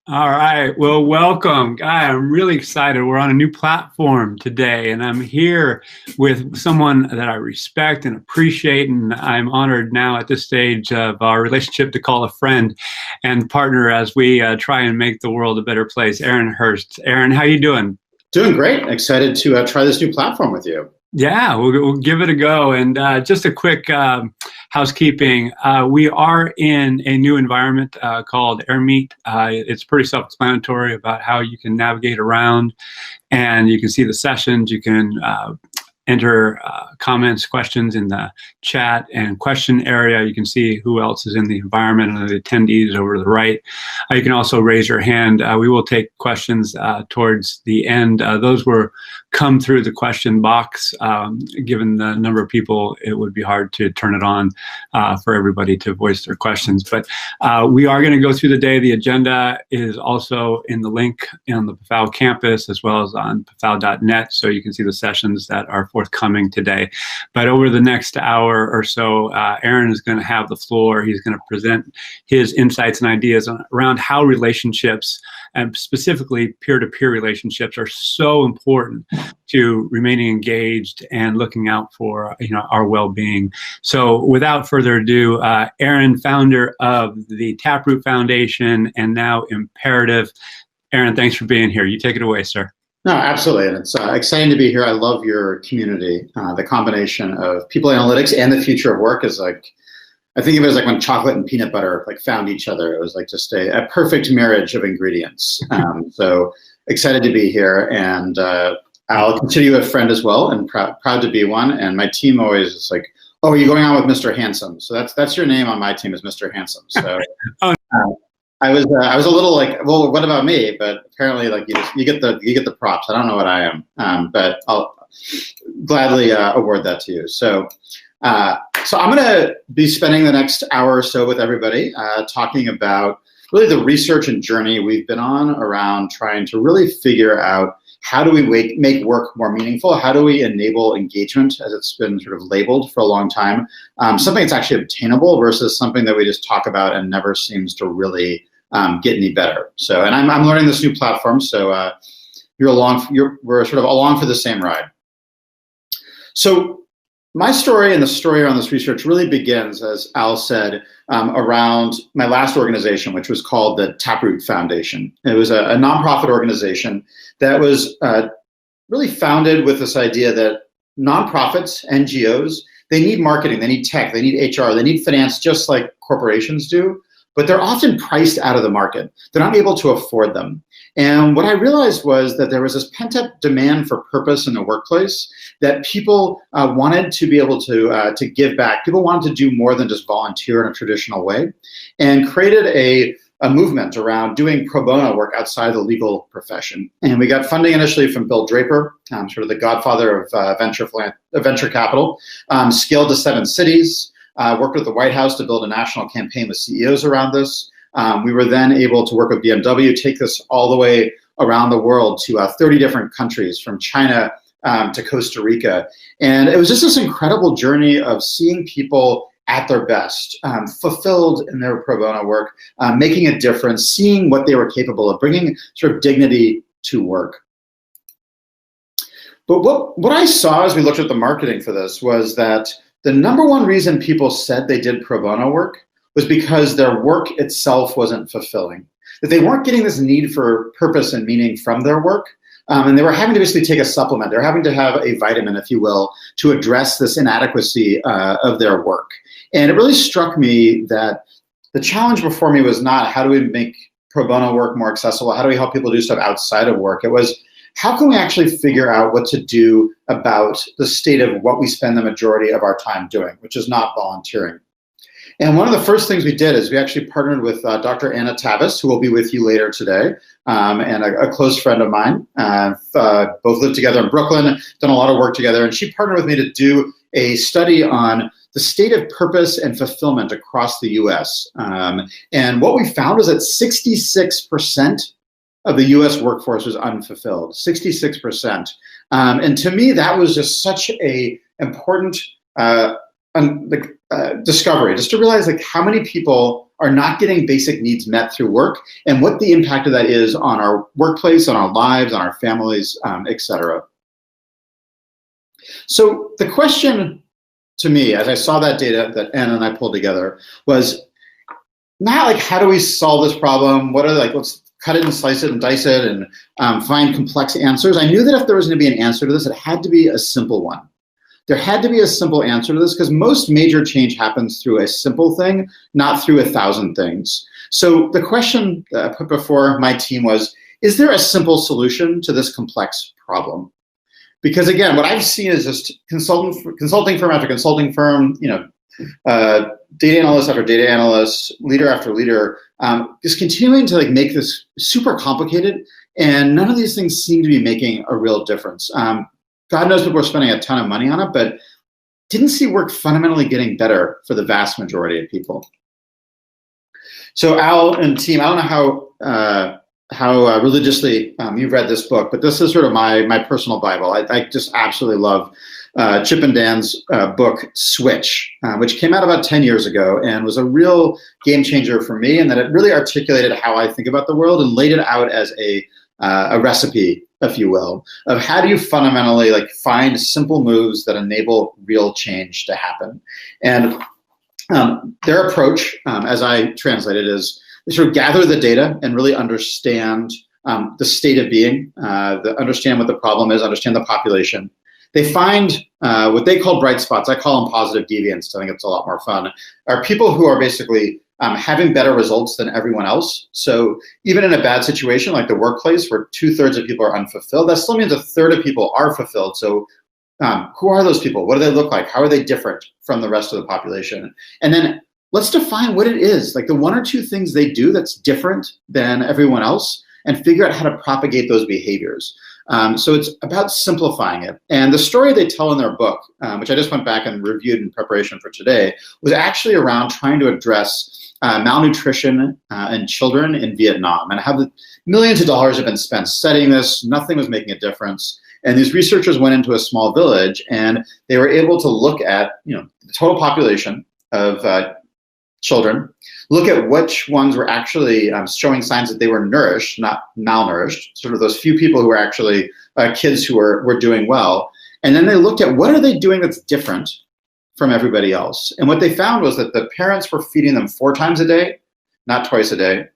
All right. Well, welcome. Guy, I'm really excited. We're on a new platform today, and I'm here with someone that I respect and appreciate, and I'm honored now at this stage of our relationship to call a friend and partner as we try and make the world a better place. Aaron Hurst. Aaron, how you doing? Doing great. Excited to try this new platform with you. Yeah, we'll give it a go. And just a quick housekeeping. We are in a new environment called AirMeet. It's pretty self-explanatory about how you can navigate around, and you can see the sessions. You can enter comments, questions in the chat and question area. You can see who else is in the environment and the attendees over to the right. You can also raise your hand. We will take questions towards the end. Those were come through the question box. Given the number of people, it would be hard to turn it on for everybody to voice their questions. But we are going to go through the day. The agenda is also in the link on the PAFOW campus as well as on PAFOW.net, so you can see the sessions that are forthcoming today. But over the next hour or so, Aaron is going to have the floor. He's going to present his insights and ideas around how relationships, and specifically peer-to-peer relationships, are so important to remaining engaged and looking out for our well-being. So without further ado, Aaron, founder of the Taproot Foundation and now Imperative. Aaron, thanks for being here. You take it away, sir. No, absolutely. And it's exciting to be here. I love your community. The combination of people analytics and the future of work is like, I think of it as like when chocolate and peanut butter like found each other. It was like just a perfect marriage of ingredients. So excited to be here, and I'll consider you a friend as well, and proud to be one. And my team always is like, "Oh, are you going on with Mr. Handsome?" So that's your name on my team is Mr. Handsome. So I was a little like, well, what about me? But apparently, like you get the props. I don't know what I am, but I'll gladly award that to you. So I'm going to be spending the next hour or so with everybody talking about really the research and journey we've been on around trying to really figure out how do we make work more meaningful? How do we enable engagement, as it's been sort of labeled for a long time? Something that's actually obtainable versus something that we just talk about and never seems to really get any better. So, and I'm learning this new platform, so we're sort of along for the same ride. So my story and the story around this research really begins, as Al said, around my last organization, which was called the Taproot Foundation. It was a nonprofit organization that was really founded with this idea that nonprofits, NGOs, they need marketing, they need tech, they need HR, they need finance just like corporations do, but they're often priced out of the market. They're not able to afford them. And what I realized was that there was this pent-up demand for purpose in the workplace, that people wanted to be able to give back. People wanted to do more than just volunteer in a traditional way, and created a movement around doing pro bono work outside the legal profession. And we got funding initially from Bill Draper, sort of the godfather of venture capital, scaled to 7 cities, worked with the White House to build a national campaign with CEOs around this. We were then able to work with BMW, take this all the way around the world to 30 different countries, from China to Costa Rica. And it was just this incredible journey of seeing people at their best, fulfilled in their pro bono work, making a difference, seeing what they were capable of, bringing sort of dignity to work. But what I saw as we looked at the marketing for this was that the number one reason people said they did pro bono work was because their work itself wasn't fulfilling, that they weren't getting this need for purpose and meaning from their work. And they were having to basically take a supplement. They're having to have a vitamin, if you will, to address this inadequacy of their work. And it really struck me that the challenge before me was not how do we make pro bono work more accessible? How do we help people do stuff outside of work? It was how can we actually figure out what to do about the state of what we spend the majority of our time doing, which is not volunteering. And one of the first things we did is we actually partnered with Dr. Anna Tavis, who will be with you later today, and a close friend of mine. Both lived together in Brooklyn, done a lot of work together, and she partnered with me to do a study on the state of purpose and fulfillment across the US. And what we found was that 66% of the US workforce was unfulfilled, 66%. And to me, that was just such a important discovery, just to realize like how many people are not getting basic needs met through work, and what the impact of that is on our workplace, on our lives, on our families, etc. So the question to me, as I saw that data that Anna and I pulled together, was not like, how do we solve this problem? What are let's cut it and slice it and dice it and find complex answers. I knew that if there was going to be an answer to this, it had to be a simple one. There had to be a simple answer to this, because most major change happens through a simple thing, not through 1,000 things. So the question that I put before my team was, is there a simple solution to this complex problem? Because again, what I've seen is just consulting firm after consulting firm, data analyst after data analyst, leader after leader, just continuing to make this super complicated, and none of these things seem to be making a real difference. God knows people are spending a ton of money on it, but didn't see work fundamentally getting better for the vast majority of people. So Al and team, I don't know how religiously you've read this book, but this is sort of my personal Bible. I just absolutely love Chip and Dan's book, Switch, which came out about 10 years ago and was a real game changer for me, and that it really articulated how I think about the world and laid it out as a recipe, if you will, of how do you fundamentally find simple moves that enable real change to happen. And their approach, as I translate it, is they sort of gather the data and really understand the state of being, understand what the problem is, understand the population. They find what they call bright spots. I call them positive deviants. I think it's a lot more fun. Are people who are basically having better results than everyone else. So even in a bad situation like the workplace, where 2/3 of people are unfulfilled, that still means 1/3 of people are fulfilled. So who are those people? What do they look like? How are they different from the rest of the population? And then let's define what it is, the 1 or 2 things they do that's different than everyone else, and figure out how to propagate those behaviors. So it's about simplifying it. And the story they tell in their book, which I just went back and reviewed in preparation for today, was actually around trying to address malnutrition in children in Vietnam, and how the millions of dollars have been spent studying this. Nothing was making a difference. And these researchers went into a small village, and they were able to look at the total population of children, look at which ones were actually showing signs that they were nourished, not malnourished, sort of those few people who were actually kids who were doing well. And then they looked at what are they doing that's different from everybody else. And what they found was that the parents were feeding them 4 times a day, not twice a day.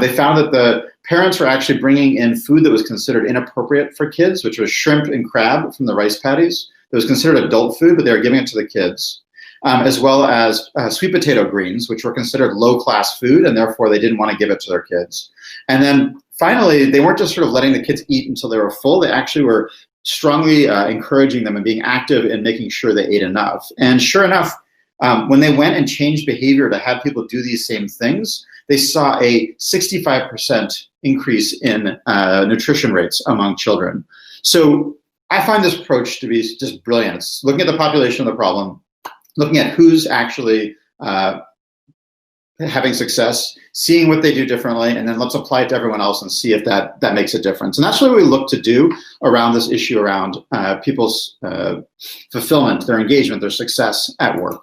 They found that the parents were actually bringing in food that was considered inappropriate for kids, which was shrimp and crab from the rice paddies. That was considered adult food, but they were giving it to the kids. As well as sweet potato greens, which were considered low-class food, and therefore they didn't want to give it to their kids. And then finally, they weren't just sort of letting the kids eat until they were full. They actually were strongly encouraging them and being active in making sure they ate enough. And sure enough, when they went and changed behavior to have people do these same things, they saw a 65% increase in nutrition rates among children. So I find this approach to be just brilliant. It's looking at the population of the problem, looking at who's actually having success, seeing what they do differently, and then let's apply it to everyone else and see if that makes a difference. And that's what we look to do around this issue around people's fulfillment, their engagement, their success at work.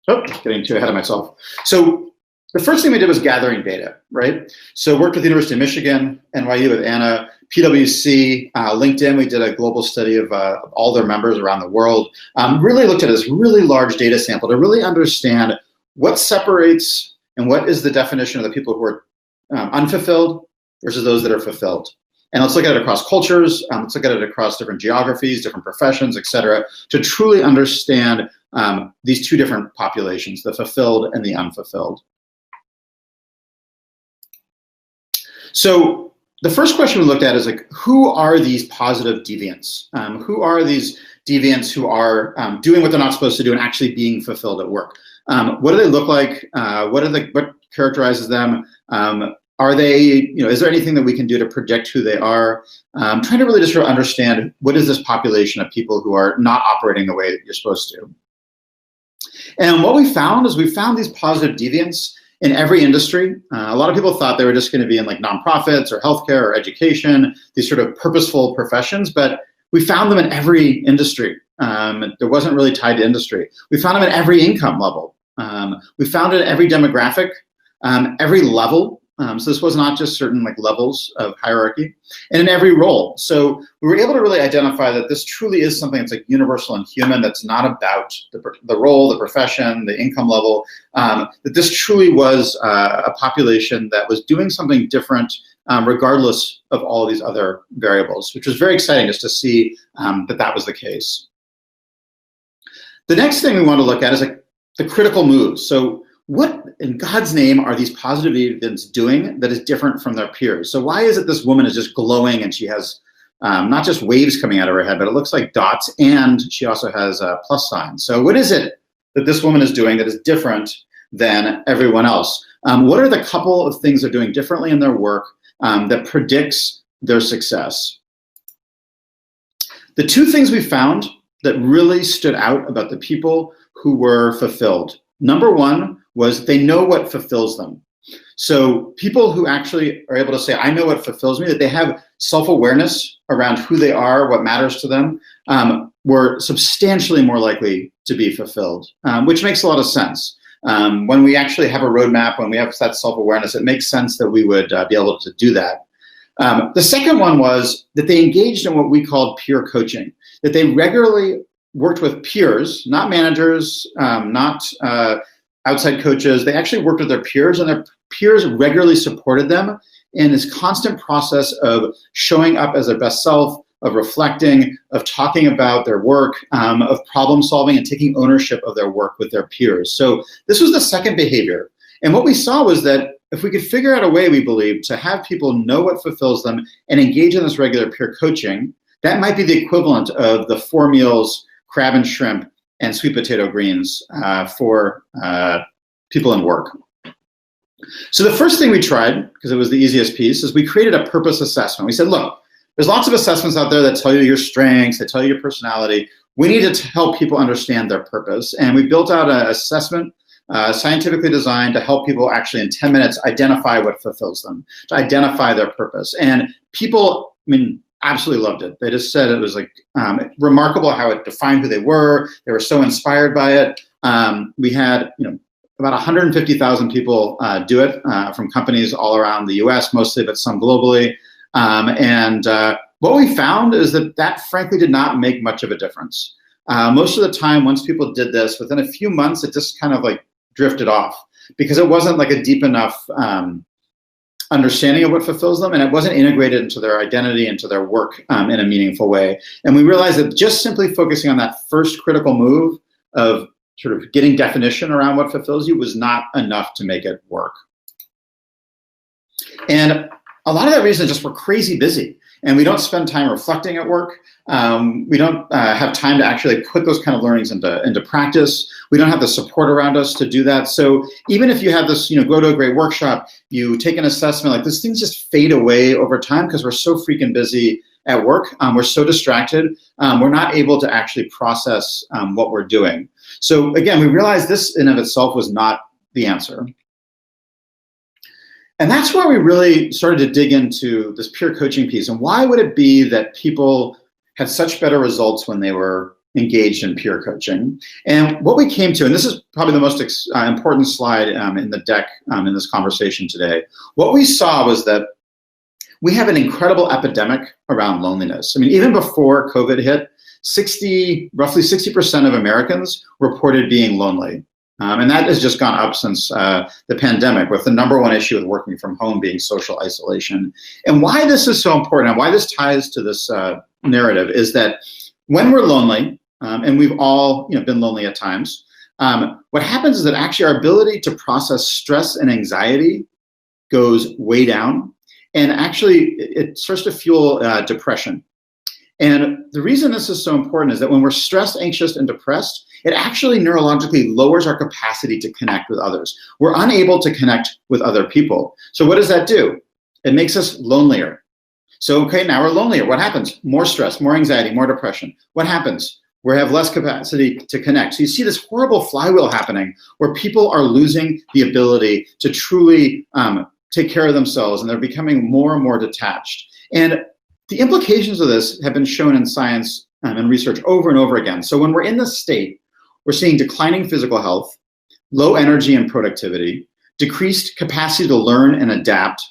Oh, getting too ahead of myself. So the first thing we did was gathering data, right? So worked with the University of Michigan, NYU with Anna, PwC, LinkedIn. We did a global study of all their members around the world. Really looked at this really large data sample to really understand what separates and what is the definition of the people who are unfulfilled versus those that are fulfilled. And let's look at it across cultures. Let's look at it across different geographies, different professions, et cetera, to truly understand these 2 different populations, the fulfilled and the unfulfilled. So the first question we looked at is who are these positive deviants? Who are these deviants who are doing what they're not supposed to do and actually being fulfilled at work? What do they look like? What characterizes them? Are they, is there anything that we can do to predict who they are? Trying to really just sort of understand what is this population of people who are not operating the way that you're supposed to. And what we found is we found these positive deviants in every industry. A lot of people thought they were just going to be in nonprofits or healthcare or education, these sort of purposeful professions, but we found them in every industry. There wasn't really tied to industry. We found them at every income level. We found it at every demographic, every level. So this was not just certain like levels of hierarchy, and in every role. So we were able to really identify that this truly is something that's like universal and human, that's not about the role, the profession, the income level, that this truly was a population that was doing something different regardless of all these other variables, which was very exciting just to see that was the case. The next thing we want to look at is like the critical moves. So what in God's name are these positive agents doing that is different from their peers? So why is it this woman is just glowing and she has not just waves coming out of her head, but it looks like dots, and she also has a plus sign. So what is it that this woman is doing that is different than everyone else? What are the couple of things they're doing differently in their work that predicts their success? The two things we found that really stood out about the people who were fulfilled. Number one was they know what fulfills them. So people who actually are able to say, I know what fulfills me, that they have self-awareness around who they are, what matters to them, were substantially more likely to be fulfilled, which makes a lot of sense. When we actually have a roadmap, when we have that self-awareness, it makes sense that we would be able to do that. The second one was that they engaged in what we called peer coaching, that they regularly worked with peers, not managers, not outside coaches. They actually worked with their peers, and their peers regularly supported them in this constant process of showing up as their best self, of reflecting, of talking about their work, of problem solving and taking ownership of their work with their peers. So this was the second behavior. And what we saw was that if we could figure out a way, we believe, to have people know what fulfills them and engage in this regular peer coaching, that might be the equivalent of the 4 meals, crab and shrimp, and sweet potato greens for people in work. So the first thing we tried, because it was the easiest piece, is we created a purpose assessment. We said, look, there's lots of assessments out there that tell you your strengths, that tell you your personality. We need to help people understand their purpose. And we built out an assessment scientifically designed to help people actually in 10 minutes identify what fulfills them, to identify their purpose. And people, absolutely loved it. They just said it was like remarkable how it defined who they were. They were so inspired by it. We had, about 150,000 people do it from companies all around the US, mostly, but some globally. What we found is that frankly did not make much of a difference. Most of the time, once people did this, within a few months, it just kind of like drifted off because it wasn't like a deep enough understanding of what fulfills them, and it wasn't integrated into their identity, into their work in a meaningful way. And we realized that just simply focusing on that first critical move of sort of getting definition around what fulfills you was not enough to make it work. And a lot of that reason is just we're crazy busy and we don't spend time reflecting at work. We don't have time to actually put those kind of learnings into practice. We don't have the support around us to do that. So even if you have this, go to a great workshop, you take an assessment, like these things just fade away over time because we're so freaking busy at work. We're so distracted. We're not able to actually process what we're doing. So again, we realized this in of itself was not the answer. And that's where we really started to dig into this peer coaching piece. And why would it be that people had such better results when they were engaged in peer coaching? And what we came to, and this is probably the most important slide in the deck in this conversation today, what we saw was that we have an incredible epidemic around loneliness. Even before COVID hit, roughly 60% of Americans reported being lonely. And that has just gone up since the pandemic, with the number one issue with working from home being social isolation. And why this is so important and why this ties to this narrative is that when we're lonely, and we've all been lonely at times, what happens is that actually our ability to process stress and anxiety goes way down. And actually it starts to fuel depression. And the reason this is so important is that when we're stressed, anxious, and depressed, it actually neurologically lowers our capacity to connect with others. We're unable to connect with other people. So what does that do? It makes us lonelier. So, okay, now we're lonelier. What happens? More stress, more anxiety, more depression. What happens? We have less capacity to connect. So you see this horrible flywheel happening where people are losing the ability to truly take care of themselves, and they're becoming more and more detached. And the implications of this have been shown in science and research over and over again. So when we're in this state, we're seeing declining physical health, low energy and productivity, decreased capacity to learn and adapt,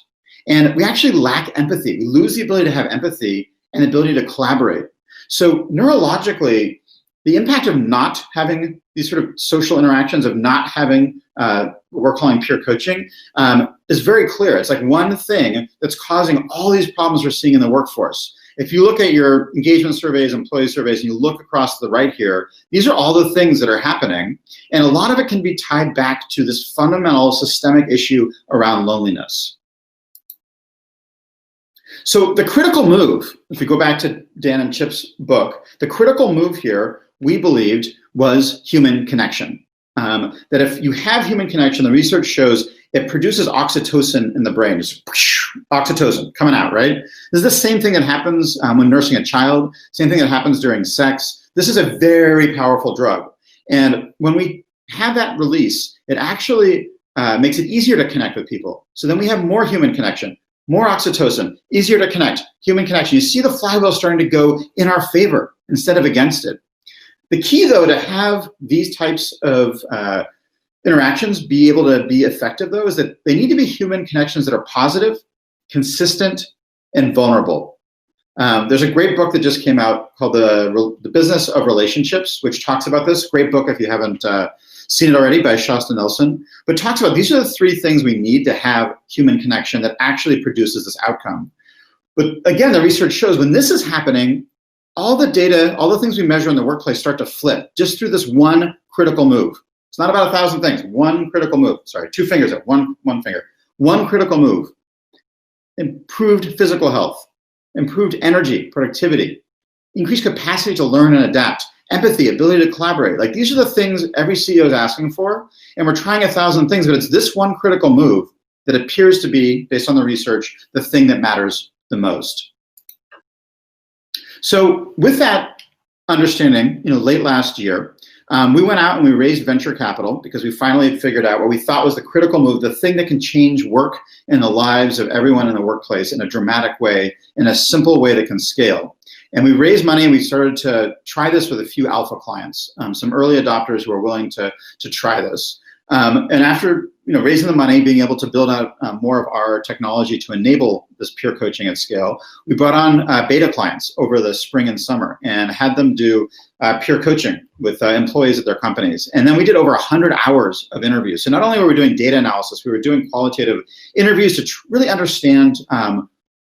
and we actually lack empathy. We lose the ability to have empathy and the ability to collaborate. So neurologically, the impact of not having these sort of social interactions, of not having what we're calling peer coaching, is very clear. It's like one thing that's causing all these problems we're seeing in the workforce. If you look at your engagement surveys, employee surveys, and you look across to the right here, these are all the things that are happening. And a lot of it can be tied back to this fundamental systemic issue around loneliness. So the critical move, if we go back to Dan and Chip's book, the critical move here, we believed, was human connection. That if you have human connection, the research shows it produces oxytocin in the brain. Just oxytocin coming out, right? This is the same thing that happens when nursing a child, same thing that happens during sex. This is a very powerful drug. And when we have that release, it actually makes it easier to connect with people. So then we have more human connection, more oxytocin, easier to connect, human connection. You see the flywheel starting to go in our favor instead of against it. The key, though, to have these types of interactions be able to be effective, though, is that they need to be human connections that are positive, consistent, and vulnerable. There's a great book that just came out called The Business of Relationships, which talks about this. Great book if you haven't seen it already, by Shasta Nelson, but talks about these are the three things we need to have human connection that actually produces this outcome. But again, the research shows when this is happening, all the data, all the things we measure in the workplace start to flip just through this one critical move. It's not about 1,000 things, one critical move. Sorry, two fingers up, one finger. One critical move. Improved physical health, improved energy, productivity, increased capacity to learn and adapt, empathy, ability to collaborate. Like, these are the things every CEO is asking for, and we're trying 1,000 things, but it's this one critical move that appears to be, based on the research, the thing that matters the most. So with that understanding, late last year, we went out and we raised venture capital because we finally had figured out what we thought was the critical move, the thing that can change work and the lives of everyone in the workplace in a dramatic way, in a simple way that can scale. And we raised money and we started to try this with a few alpha clients, some early adopters who were willing to try this. And after raising the money, being able to build out more of our technology to enable this peer coaching at scale, we brought on beta clients over the spring and summer and had them do peer coaching with employees at their companies. And then we did over 100 hours of interviews. So not only were we doing data analysis, we were doing qualitative interviews to really understand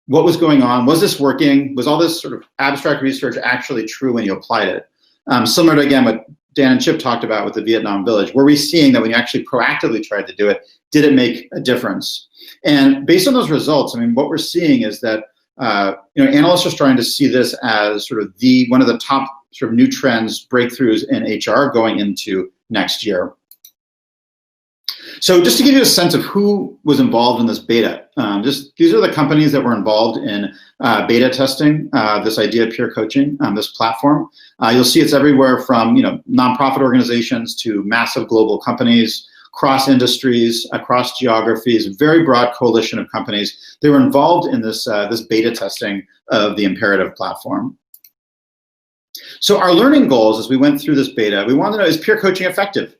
what was going on. Was this working? Was all this sort of abstract research actually true when you applied it? Similar to, again, what Dan and Chip talked about with the Vietnam Village. Were we seeing that when you actually proactively tried to do it, did it make a difference? And based on those results, what we're seeing is that analysts are starting to see this as sort of one of the top sort of new trends, breakthroughs in HR going into next year. So just to give you a sense of who was involved in this beta, these are the companies that were involved in beta testing this idea of peer coaching on this platform. You'll see it's everywhere from nonprofit organizations to massive global companies, cross industries, across geographies, very broad coalition of companies. They were involved in this beta testing of the Imperative platform. So our learning goals as we went through this beta, we wanted to know, is peer coaching effective?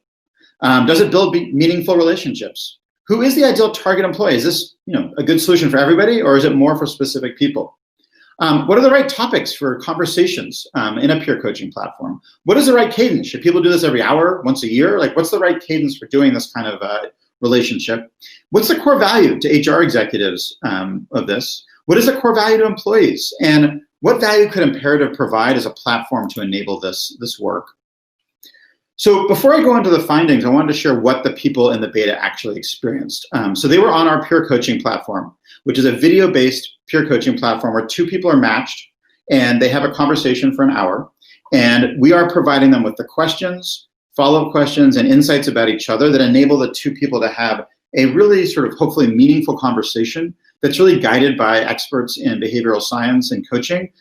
Does it build meaningful relationships? Who is the ideal target employee? Is this a good solution for everybody, or is it more for specific people? What are the right topics for conversations in a peer coaching platform? What is the right cadence? Should people do this every hour, once a year? Like, what's the right cadence for doing this kind of relationship? What's the core value to HR executives of this? What is the core value to employees? And what value could Imperative provide as a platform to enable this work? So before I go into the findings, I wanted to share what the people in the beta actually experienced. So they were on our peer coaching platform, which is a video-based peer coaching platform where two people are matched and they have a conversation for an hour. And we are providing them with the questions, follow-up questions, and insights about each other that enable the two people to have a really sort of hopefully meaningful conversation that's really guided by experts in behavioral science and coaching,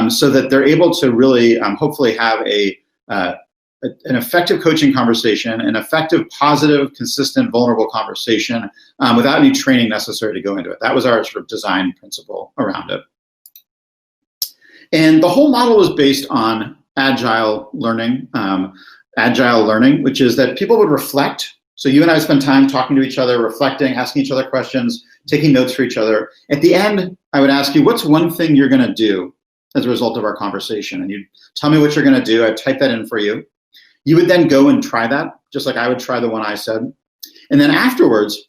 so that they're able to really hopefully have an effective coaching conversation, an effective, positive, consistent, vulnerable conversation without any training necessary to go into it. That was our sort of design principle around it. And the whole model was based on agile learning, which is that people would reflect So you and I spend time talking to each other, reflecting, asking each other questions, taking notes for each other. At the end, I would ask you, what's one thing you're going to do as a result of our conversation? And you'd tell me what you're going to do. I'd type that in for you. You would then go and try that, just like I would try the one I said. And then afterwards,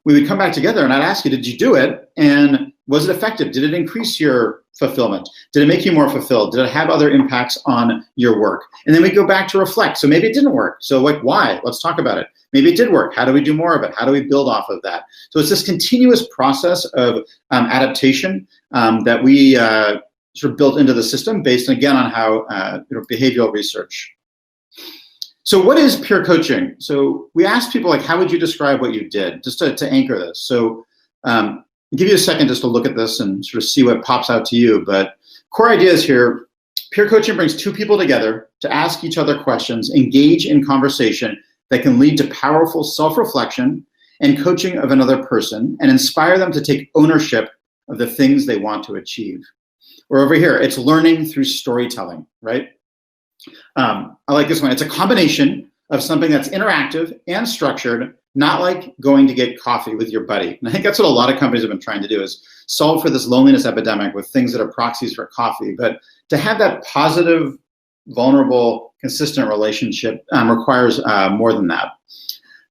we would come back together and I'd ask you, did you do it? And was it effective? Did it increase your fulfillment? Did it make you more fulfilled? Did it have other impacts on your work? And then we go back to reflect. So maybe it didn't work. So like, why? Let's talk about it. Maybe it did work. How do we do more of it? How do we build off of that? So it's this continuous process of adaptation that we sort of built into the system based, again, on how behavioral research. So what is peer coaching? So we asked people, like, how would you describe what you did? Just to anchor this. So I'll give you a second just to look at this and sort of see what pops out to you. But core ideas here, peer coaching brings two people together to ask each other questions, engage in conversation that can lead to powerful self-reflection and coaching of another person and inspire them to take ownership of the things they want to achieve. Or over here, it's learning through storytelling, right? I like this one. It's a combination of something that's interactive and structured, not like going to get coffee with your buddy. And I think that's what a lot of companies have been trying to do, is solve for this loneliness epidemic with things that are proxies for coffee. But to have that positive, vulnerable, consistent relationship requires more than that.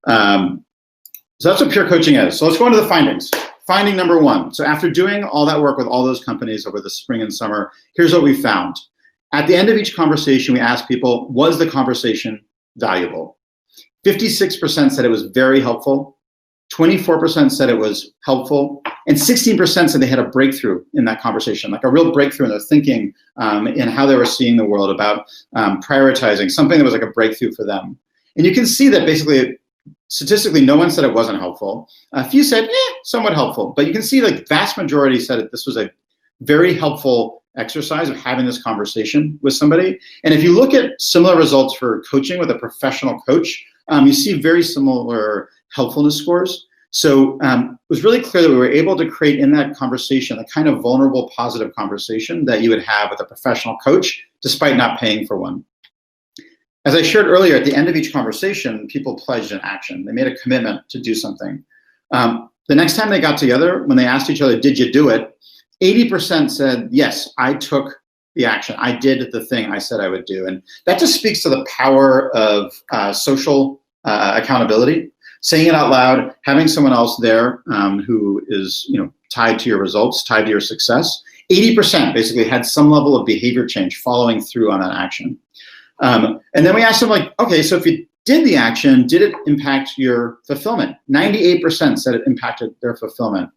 So that's what peer coaching is. So let's go into the findings. Finding number one. So after doing all that work with all those companies over the spring and summer, here's what we found. At the end of each conversation, we asked people, was the conversation valuable? 56% said it was very helpful. 24% said it was helpful. And 16% said they had a breakthrough in that conversation, like a real breakthrough in their thinking in how they were seeing the world, about prioritizing, something that was like a breakthrough for them. And you can see that basically, statistically, no one said it wasn't helpful. A few said, somewhat helpful. But you can see like vast majority said that this was a very helpful exercise of having this conversation with somebody. And if you look at similar results for coaching with a professional coach, you see very similar helpfulness scores. So it was really clear that we were able to create in that conversation the kind of vulnerable, positive conversation that you would have with a professional coach, despite not paying for one. As I shared earlier, at the end of each conversation, people pledged an action. They made a commitment to do something. The next time they got together, when they asked each other, did you do it? 80% said, yes, I took the action. I did the thing I said I would do. And that just speaks to the power of social accountability. Saying it out loud, having someone else there who is tied to your results, tied to your success. 80% basically had some level of behavior change following through on that action. And then we asked them, like, okay, so if you did the action, did it impact your fulfillment? 98% said it impacted their fulfillment.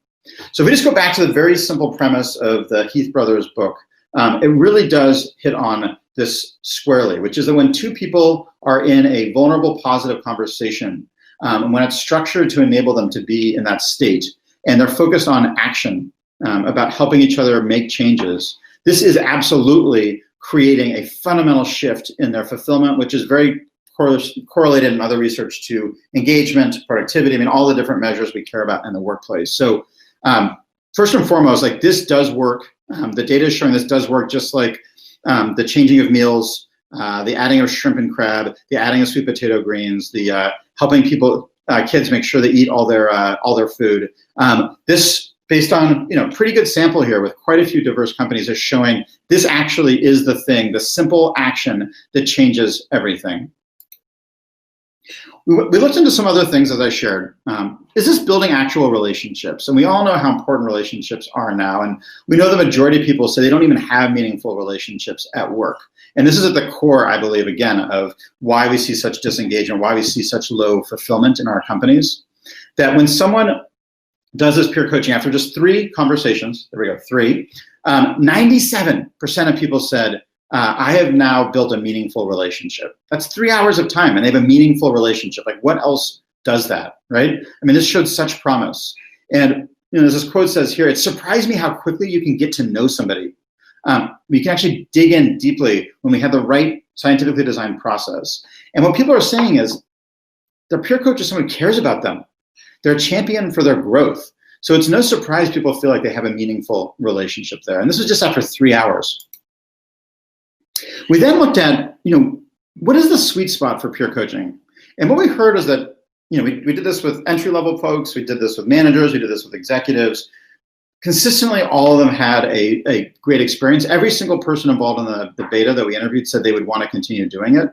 So if we just go back to the very simple premise of the Heath Brothers book, it really does hit on this squarely, which is that when two people are in a vulnerable, positive conversation, and when it's structured to enable them to be in that state, and they're focused on action, about helping each other make changes, this is absolutely creating a fundamental shift in their fulfillment, which is very correlated in other research to engagement, productivity, all the different measures we care about in the workplace. So first and foremost, like, this does work. The data is showing this does work, just like the changing of meals, the adding of shrimp and crab, the adding of sweet potato greens, the helping kids make sure they eat all their food. This, based on pretty good sample here with quite a few diverse companies, is showing this actually is the thing, the simple action that changes everything. We looked into some other things, as I shared. Is this building actual relationships? And we all know how important relationships are now. And we know the majority of people say they don't even have meaningful relationships at work. And this is at the core, I believe, again, of why we see such disengagement, why we see such low fulfillment in our companies. That when someone does this peer coaching after just 3 conversations, there we go, 3, 97% of people said, I have now built a meaningful relationship. That's 3 hours of time, and they have a meaningful relationship. Like, what else does that, right? This showed such promise. And as this quote says here, it surprised me how quickly you can get to know somebody. We can actually dig in deeply when we have the right scientifically designed process. And what people are saying is their peer coach is someone who cares about them. They're a champion for their growth. So it's no surprise people feel like they have a meaningful relationship there. And this is just after 3 hours. We then looked at, what is the sweet spot for peer coaching? And what we heard is that, we did this with entry-level folks, we did this with managers, we did this with executives. Consistently, all of them had a great experience. Every single person involved in the beta that we interviewed said they would want to continue doing it.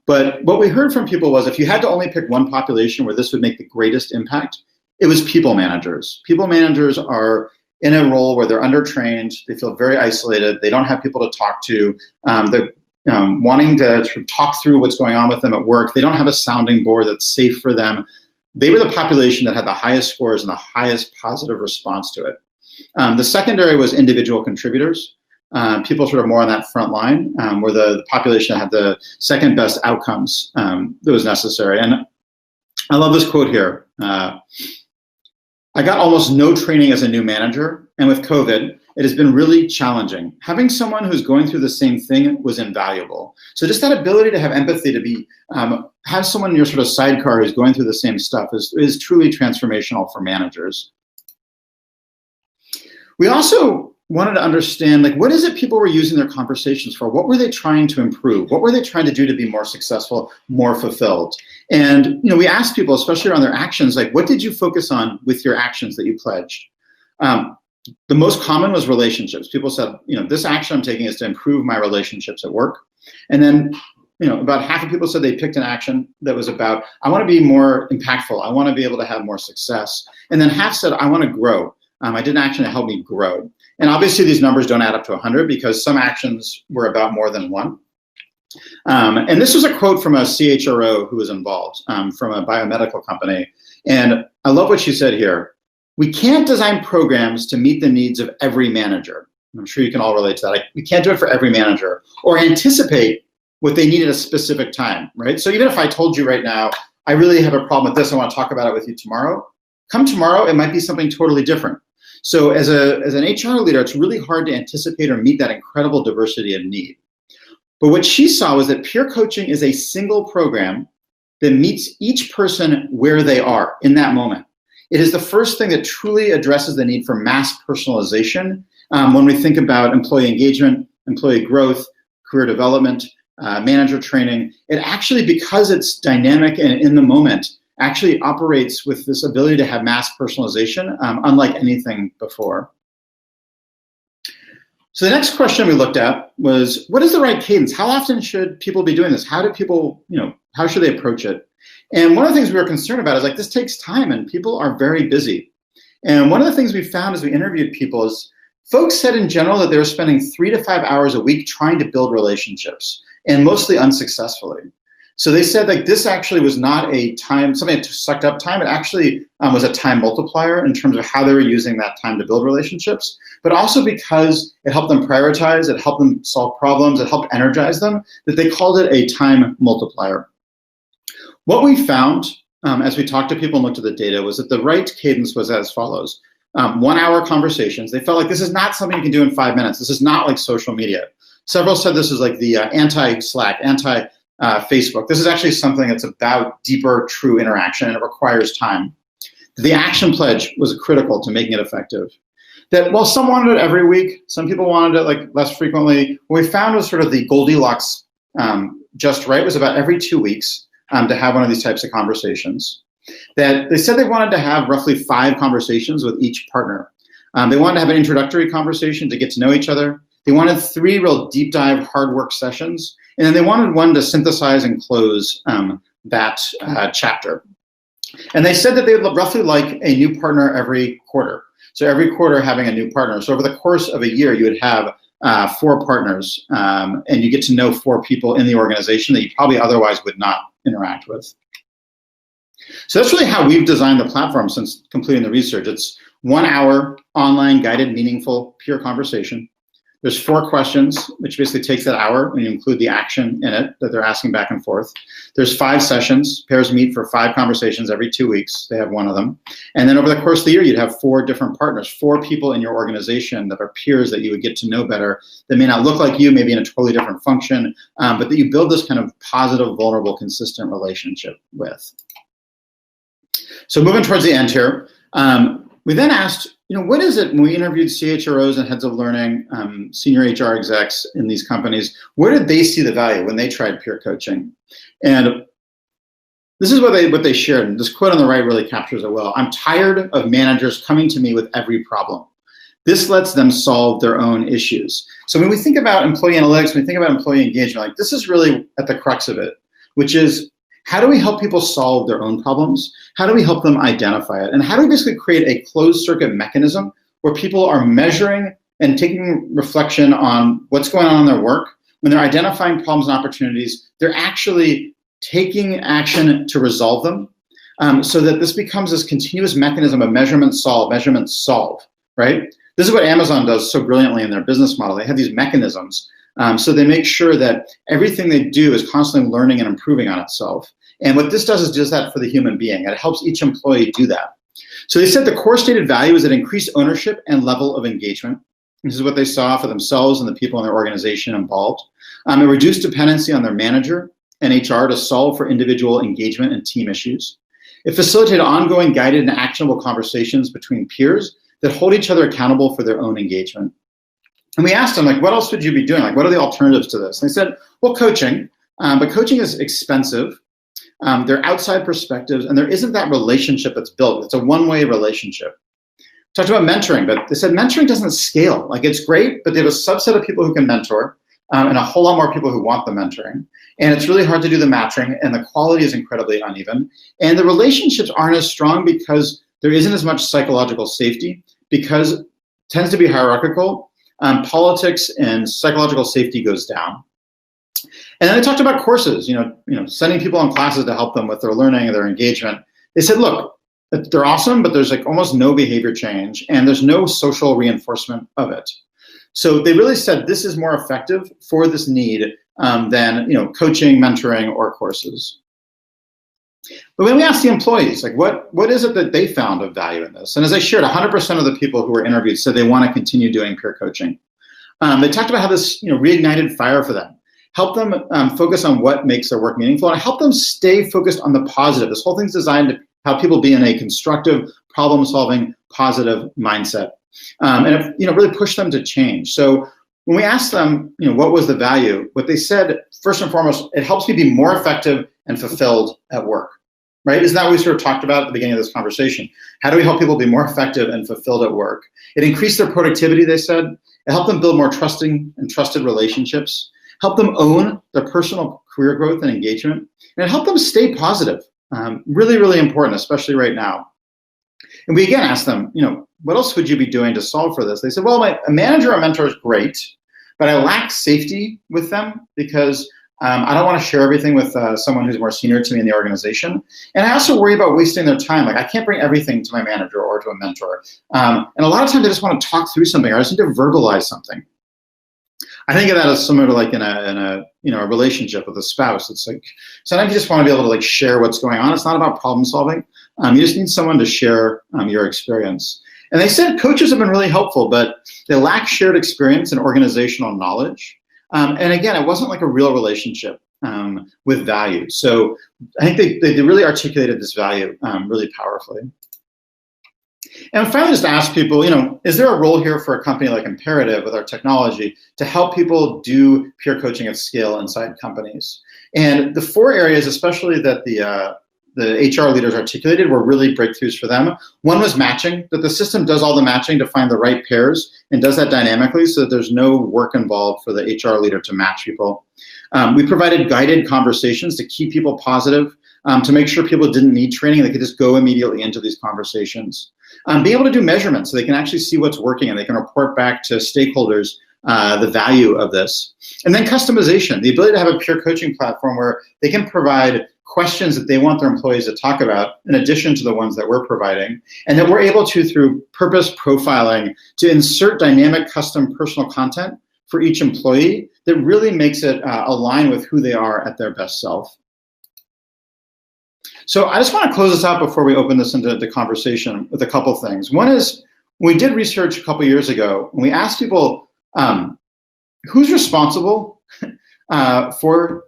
But what we heard from people was if you had to only pick one population where this would make the greatest impact, it was people managers. People managers are in a role where they're undertrained, they feel very isolated, they don't have people to talk to, they're wanting to sort of talk through what's going on with them at work, they don't have a sounding board that's safe for them. They were the population that had the highest scores and the highest positive response to it. The secondary was individual contributors. People sort of more on that front line were the population that had the second best outcomes that was necessary. And I love this quote here. I got almost no training as a new manager, and with COVID, it has been really challenging. Having someone who's going through the same thing was invaluable. So just that ability to have empathy, to be have someone in your sort of sidecar who's going through the same stuff is truly transformational for managers. We also wanted to understand, like, what is it people were using their conversations for? What were they trying to improve? What were they trying to do to be more successful, more fulfilled? And, we asked people, especially around their actions, like, what did you focus on with your actions that you pledged? The most common was relationships. People said, this action I'm taking is to improve my relationships at work. And then, about half of people said they picked an action that was about, I want to be more impactful. I want to be able to have more success. And then half said, I want to grow. I did an action to help me grow. And obviously these numbers don't add up to 100 because some actions were about more than one. And this was a quote from a CHRO who was involved from a biomedical company. And I love what she said here. We can't design programs to meet the needs of every manager. I'm sure you can all relate to that. Like, we can't do it for every manager or anticipate what they need at a specific time, right? So even if I told you right now, I really have a problem with this, I want to talk about it with you tomorrow. Come tomorrow, it might be something totally different. So as an HR leader, it's really hard to anticipate or meet that incredible diversity of need. But what she saw was that peer coaching is a single program that meets each person where they are in that moment. It is the first thing that truly addresses the need for mass personalization when we think about employee engagement, employee growth, career development, manager training. It actually, because it's dynamic and in the moment, actually operates with this ability to have mass personalization, unlike anything before. So the next question we looked at was, what is the right cadence? How often should people be doing this? How do people, how should they approach it? And one of the things we were concerned about is, like, this takes time and people are very busy. And one of the things we found as we interviewed people is folks said in general that they were spending 3 to 5 hours a week trying to build relationships, and mostly unsuccessfully. So they said, like, this actually was not a time, something that sucked up time. It actually was a time multiplier in terms of how they were using that time to build relationships, but also because it helped them prioritize, it helped them solve problems, it helped energize them, that they called it a time multiplier. What we found as we talked to people and looked at the data was that the right cadence was as follows. 1 hour conversations. They felt like this is not something you can do in 5 minutes. This is not like social media. Several said this is like the anti-Slack, anti-Facebook. This is actually something that's about deeper, true interaction, and it requires time. The action pledge was critical to making it effective. That while some wanted it every week, some people wanted it like less frequently, what we found was sort of the Goldilocks just right was about every 2 weeks to have one of these types of conversations. That they said they wanted to have roughly 5 conversations with each partner. They wanted to have an introductory conversation to get to know each other. They wanted 3 real deep dive hard work sessions. And then they wanted one to synthesize and close that chapter. And they said that they would roughly like a new partner every quarter. So every quarter having a new partner. So over the course of a year, you would have 4 partners and you get to know 4 people in the organization that you probably otherwise would not interact with. So that's really how we've designed the platform since completing the research. It's 1 hour online guided, meaningful, peer conversation. There's 4 questions, which basically takes that hour when you include the action in it that they're asking back and forth. There's 5 sessions. Pairs meet for 5 conversations every 2 weeks. They have one of them. And then over the course of the year, you'd have 4 different partners, 4 people in your organization that are peers that you would get to know better, that may not look like you, maybe in a totally different function, but that you build this kind of positive, vulnerable, consistent relationship with. So moving towards the end here, we then asked, what is it when we interviewed CHROs and heads of learning, senior HR execs in these companies, where did they see the value when they tried peer coaching? And This is what they shared, and this quote on the right really captures it well. "I'm tired of managers coming to me with every problem. This lets them solve their own issues." So when we think about employee analytics, when we think about employee engagement, like this is really at the crux of it, which is how do we help people solve their own problems? How do we help them identify it? And how do we basically create a closed circuit mechanism where people are measuring and taking reflection on what's going on in their work? When they're identifying problems and opportunities, they're actually taking action to resolve them, so that this becomes this continuous mechanism of measurement, solve, right? This is what Amazon does so brilliantly in their business model. They have these mechanisms, so they make sure that everything they do is constantly learning and improving on itself. And what this does is just that for the human being. It helps each employee do that. So they said the core stated value is that increased ownership and level of engagement. This is what they saw for themselves and the people in their organization involved. It reduced dependency on their manager and HR to solve for individual engagement and team issues. It facilitated ongoing guided and actionable conversations between peers that hold each other accountable for their own engagement. And we asked them, like, what else would you be doing? Like, what are the alternatives to this? And they said, well, coaching, but coaching is expensive. There are outside perspectives, and there isn't that relationship that's built. It's a one-way relationship. Talked about mentoring, but they said mentoring doesn't scale. Like, it's great, but they have a subset of people who can mentor, and a whole lot more people who want the mentoring. And it's really hard to do the matching, and the quality is incredibly uneven. And the relationships aren't as strong because there isn't as much psychological safety, because it tends to be hierarchical. Politics and psychological safety goes down. And then they talked about courses, sending people on classes to help them with their learning and their engagement. They said, look, they're awesome, but there's like almost no behavior change, and there's no social reinforcement of it. So they really said this is more effective for this need than coaching, mentoring, or courses. But when we asked the employees, like what is it that they found of value in this? And as I shared, 100% of the people who were interviewed said they want to continue doing peer coaching. They talked about how this reignited fire for them, helped them focus on what makes their work meaningful, and help them stay focused on the positive. This whole thing's designed to help people be in a constructive, problem-solving, positive mindset. And it really pushed them to change. So when we asked them, what was the value, what they said, first and foremost, it helps me be more effective and fulfilled at work, right? Isn't that what we sort of talked about at the beginning of this conversation? How do we help people be more effective and fulfilled at work? It increased their productivity, they said. It helped them build more trusting and trusted relationships, helped them own their personal career growth and engagement, and it helped them stay positive. Really, really important, especially right now. And we again asked them, what else would you be doing to solve for this? They said, well, a manager or mentor is great, but I lack safety with them because I don't want to share everything with someone who's more senior to me in the organization. And I also worry about wasting their time. Like, I can't bring everything to my manager or to a mentor. And a lot of times I just want to talk through something, or I just need to verbalize something. I think of that as similar to like in a relationship with a spouse. It's like sometimes you just want to be able to like share what's going on. It's not about problem solving. You just need someone to share your experience. And they said coaches have been really helpful, but they lack shared experience and organizational knowledge. And again, it wasn't like a real relationship with value. So I think they really articulated this value really powerfully. And finally, just ask people, is there a role here for a company like Imperative with our technology to help people do peer coaching at scale inside companies? And the 4 areas, especially that the HR leaders articulated, were really breakthroughs for them. One was matching, that the system does all the matching to find the right pairs and does that dynamically so that there's no work involved for the HR leader to match people. We provided guided conversations to keep people positive, to make sure people didn't need training, they could just go immediately into these conversations. Be able to do measurements so they can actually see what's working and they can report back to stakeholders the value of this. And then customization, the ability to have a peer coaching platform where they can provide questions that they want their employees to talk about in addition to the ones that we're providing, and that we're able to, through purpose profiling, to insert dynamic custom personal content for each employee that really makes it align with who they are at their best self. So I just want to close this out before we open this into the conversation with a couple things. One is, we did research a couple years ago, and we asked people, who's responsible for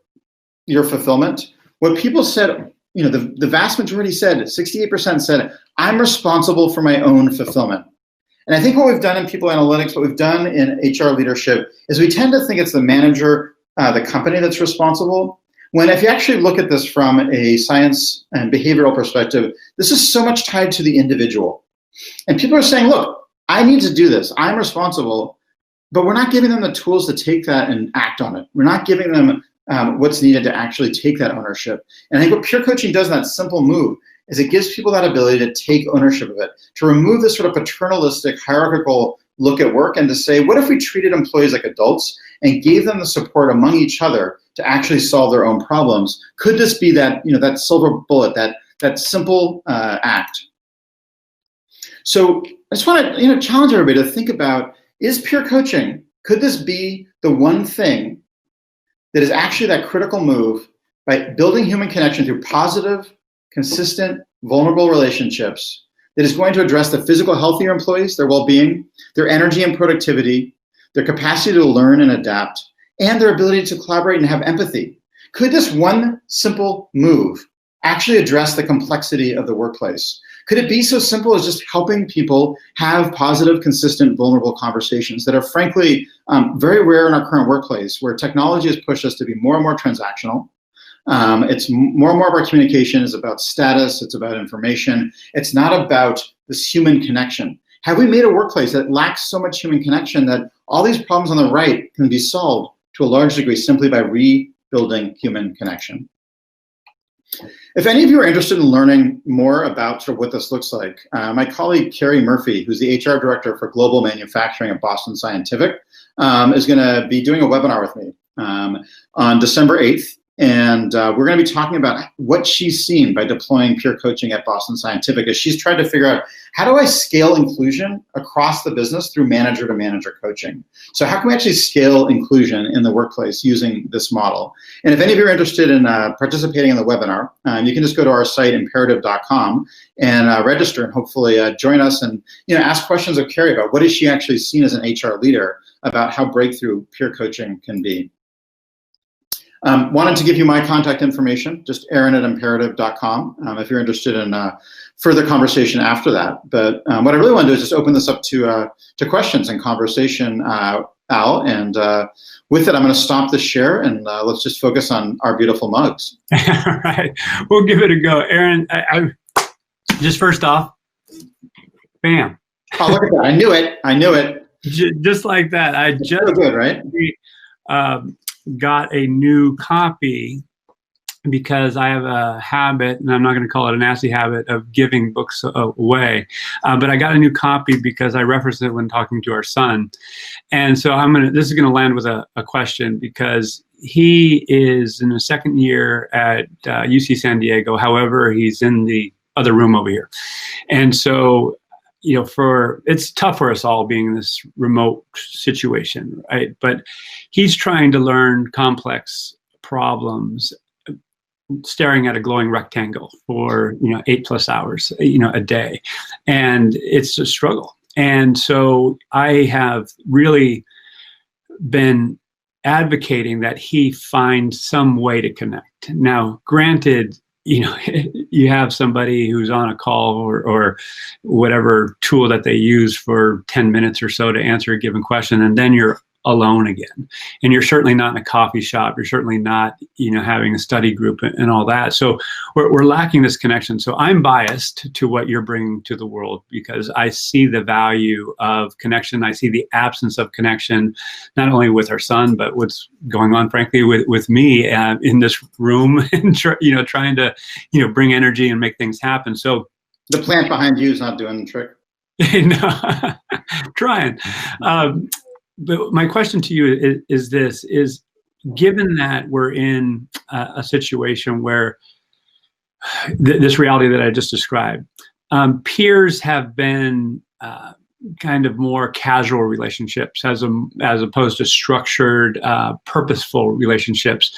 your fulfillment? What people said, the vast majority said, 68% said, I'm responsible for my own fulfillment. And I think what we've done in people analytics, what we've done in HR leadership, is we tend to think it's the manager, the company that's responsible. When if you actually look at this from a science and behavioral perspective, this is so much tied to the individual. And people are saying, look, I need to do this. I'm responsible, but we're not giving them the tools to take that and act on it. We're not giving them what's needed to actually take that ownership. And I think what peer coaching does in that simple move is it gives people that ability to take ownership of it, to remove this sort of paternalistic, hierarchical look at work and to say, what if we treated employees like adults and gave them the support among each other to actually solve their own problems? Could this be that, that silver bullet, that simple act? So I just want to challenge everybody to think about, is peer coaching, could this be the one thing that is actually that critical move by building human connection through positive, consistent, vulnerable relationships that is going to address the physical health of your employees, their well-being, their energy and productivity, their capacity to learn and adapt, and their ability to collaborate and have empathy? Could this one simple move actually address the complexity of the workplace? Could it be so simple as just helping people have positive, consistent, vulnerable conversations that are frankly very rare in our current workplace, where technology has pushed us to be more and more transactional? It's more and more of our communication is about status, it's about information, it's not about this human connection. Have we made a workplace that lacks so much human connection that all these problems on the right can be solved to a large degree simply by rebuilding human connection? If any of you are interested in learning more about sort of what this looks like, my colleague Carrie Murphy, who's the HR director for global manufacturing at Boston Scientific, is going to be doing a webinar with me on December 8th. And we're going to be talking about what she's seen by deploying peer coaching at Boston Scientific as she's tried to figure out, how do I scale inclusion across the business through manager-to-manager coaching? So how can we actually scale inclusion in the workplace using this model? And if any of you are interested in participating in the webinar, you can just go to our site, imperative.com, and register and hopefully join us and ask questions of Carrie about what has she actually seen as an HR leader about how breakthrough peer coaching can be. Wanted to give you my contact information, just aaron@imperative.com, if you're interested in further conversation after that. But what I really want to do is just open this up to questions and conversation, Al. And with it, I'm going to stop the share and let's just focus on our beautiful mugs. All right, we'll give it a go. Aaron, I just first off, bam. Oh, look at that. I knew it. I knew it. Just like that. I just so good, right? Got a new copy because I have a habit, and I'm not going to call it a nasty habit, of giving books away. But I got a new copy because I referenced it when talking to our son. And so this is going to land with a question, because he is in the second year at UC San Diego. However, he's in the other room over here. And so it's tough for us all being in this remote situation, right? But he's trying to learn complex problems, staring at a glowing rectangle for 8+ hours, a day, and it's a struggle. And so I have really been advocating that he find some way to connect. Now, granted, you have somebody who's on a call or whatever tool that they use for 10 minutes or so to answer a given question, and then you're alone again. And you're certainly not in a coffee shop. You're certainly not, having a study group and all that. So we're lacking this connection. So I'm biased to what you're bringing to the world because I see the value of connection. I see the absence of connection, not only with our son, but what's going on, frankly, with me in this room and, trying to, bring energy and make things happen. So the plant behind you is not doing the trick. No, trying. But my question to you is this, given that we're in a situation where this reality that I just described, peers have been kind of more casual relationships as opposed to structured, purposeful relationships.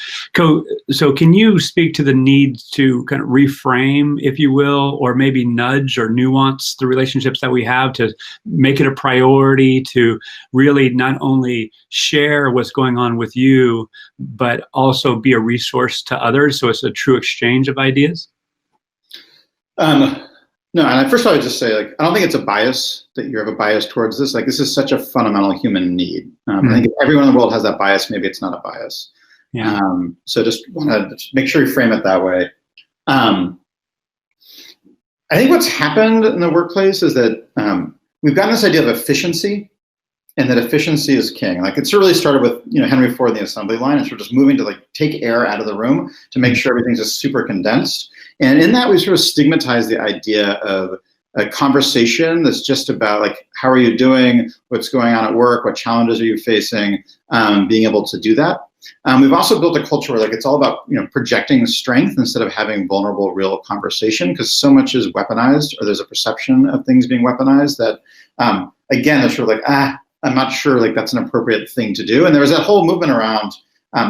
So can you speak to the need to kind of reframe, if you will, or maybe nudge or nuance the relationships that we have to make it a priority to really not only share what's going on with you, but also be a resource to others, so it's a true exchange of ideas? No, and first of all, I would just say, I don't think it's a bias that you have a bias towards this. This is such a fundamental human need. I think if everyone in the world has that bias, maybe it's not a bias. Yeah. So just want to make sure you frame it that way. I think what's happened in the workplace is that we've gotten this idea of efficiency, and that efficiency is king. Like, it sort of really started with Henry Ford and the assembly line, and sort of just moving to like take air out of the room to make sure everything's just super condensed. And in that, we sort of stigmatize the idea of a conversation that's just about like, how are you doing, what's going on at work, what challenges are you facing, being able to do that. We've also built a culture where like it's all about projecting strength instead of having vulnerable, real conversation, because so much is weaponized, or there's a perception of things being weaponized that, again, they're sort of like, I'm not sure like that's an appropriate thing to do. And there was that whole movement around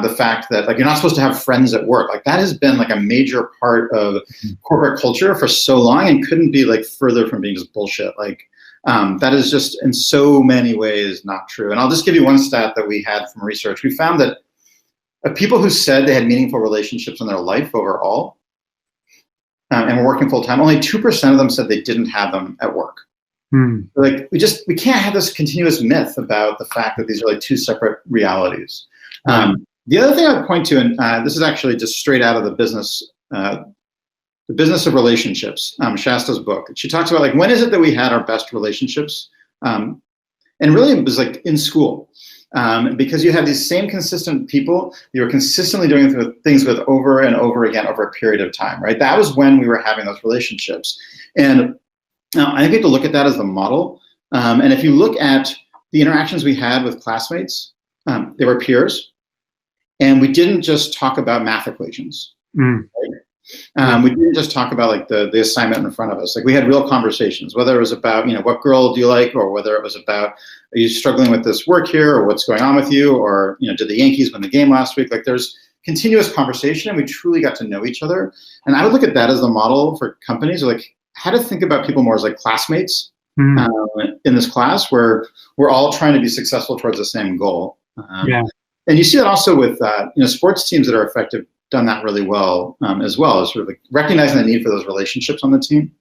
the fact that like you're not supposed to have friends at work. Like that has been like a major part of corporate culture for so long, and couldn't be like further from being just bullshit. Like that is just in so many ways not true. And I'll just give you one stat that we had from research. We found that people who said they had meaningful relationships in their life overall and were working full time, only 2% of them said they didn't have them at work. Like we can't have this continuous myth about the fact that these are like two separate realities. The other thing I would point to, and this is actually just straight out of the business of relationships, Shasta's book. She talks about like, when is it that we had our best relationships? And really it was like in school. Because you have these same consistent people you were consistently doing things with over and over again over a period of time, right? That was when we were having those relationships. And I think we have to look at that as the model. And if you look at the interactions we had with classmates, they were peers. And we didn't just talk about math equations. Right? We didn't just talk about like the assignment in front of us. Like we had real conversations, whether it was about, what girl do you like, or whether it was about, are you struggling with this work here, or what's going on with you, or, did the Yankees win the game last week? Like there's continuous conversation, and we truly got to know each other. And I would look at that as the model for companies, like how to think about people more as like classmates in this class, where we're all trying to be successful towards the same goal. And you see that also with sports teams that are effective, done that really well as well, as sort of like recognizing the need for those relationships on the team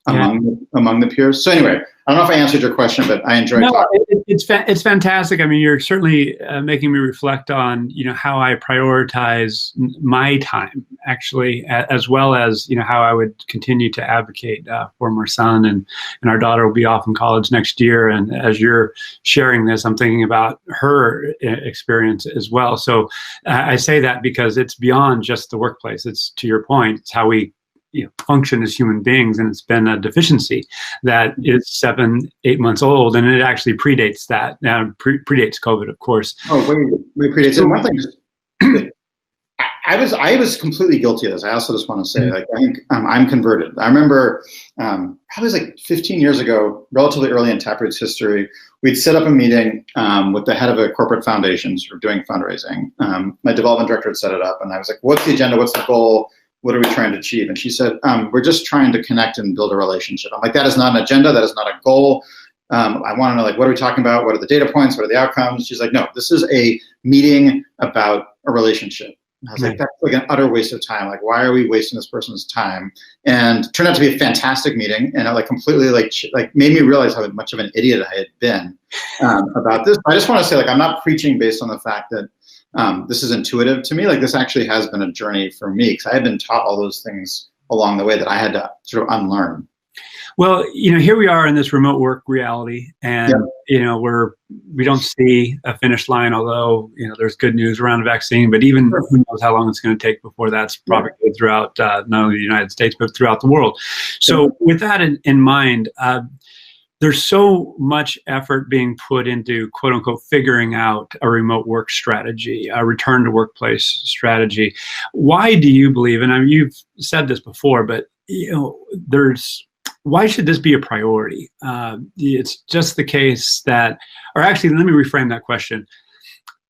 among the peers. So anyway, I don't know if I answered your question, but I enjoyed talking. It's fantastic. I mean, you're certainly making me reflect on, how I prioritize my time, actually, as well as, how I would continue to advocate for my son. And our daughter will be off in college next year. And as you're sharing this, I'm thinking about her experience as well. So I say that because it's beyond just the workplace. It's, to your point, it's how we function as human beings, and it's been a deficiency that is 7-8 months old, and it actually predates that. Now predates COVID, of course. Oh, way predates. And one thing, I was completely guilty of this. I also just want to say, like, I think I'm converted. I remember probably like 15 years ago, relatively early in Taproot's history, we'd set up a meeting with the head of a corporate foundation, sort of doing fundraising. My development director had set it up, and I was like, "What's the agenda? What's the goal? What are we trying to achieve?" And she said, "We're just trying to connect and build a relationship." I'm like, "That is not an agenda. That is not a goal. I want to know, like, what are we talking about? What are the data points? What are the outcomes?" She's like, "No, this is a meeting about a relationship." And I was like, "That's like an utter waste of time. Like, why are we wasting this person's time?" And it turned out to be a fantastic meeting, and it like completely like made me realize how much of an idiot I had been about this. I just want to say, like, I'm not preaching based on the fact that this is intuitive to me. Like, this actually has been a journey for me, because I had been taught all those things along the way that I had to sort of unlearn. Well, here we are in this remote work reality, and we don't see a finish line, although there's good news around a vaccine, but even who knows how long it's going to take before that's propagated throughout not only the United States but throughout the world. So with that in mind, there's so much effort being put into, quote unquote, figuring out a remote work strategy, a return to workplace strategy. Why do you believe, and you've said this before, but why should this be a priority? It's just the case that, or actually, let me reframe that question.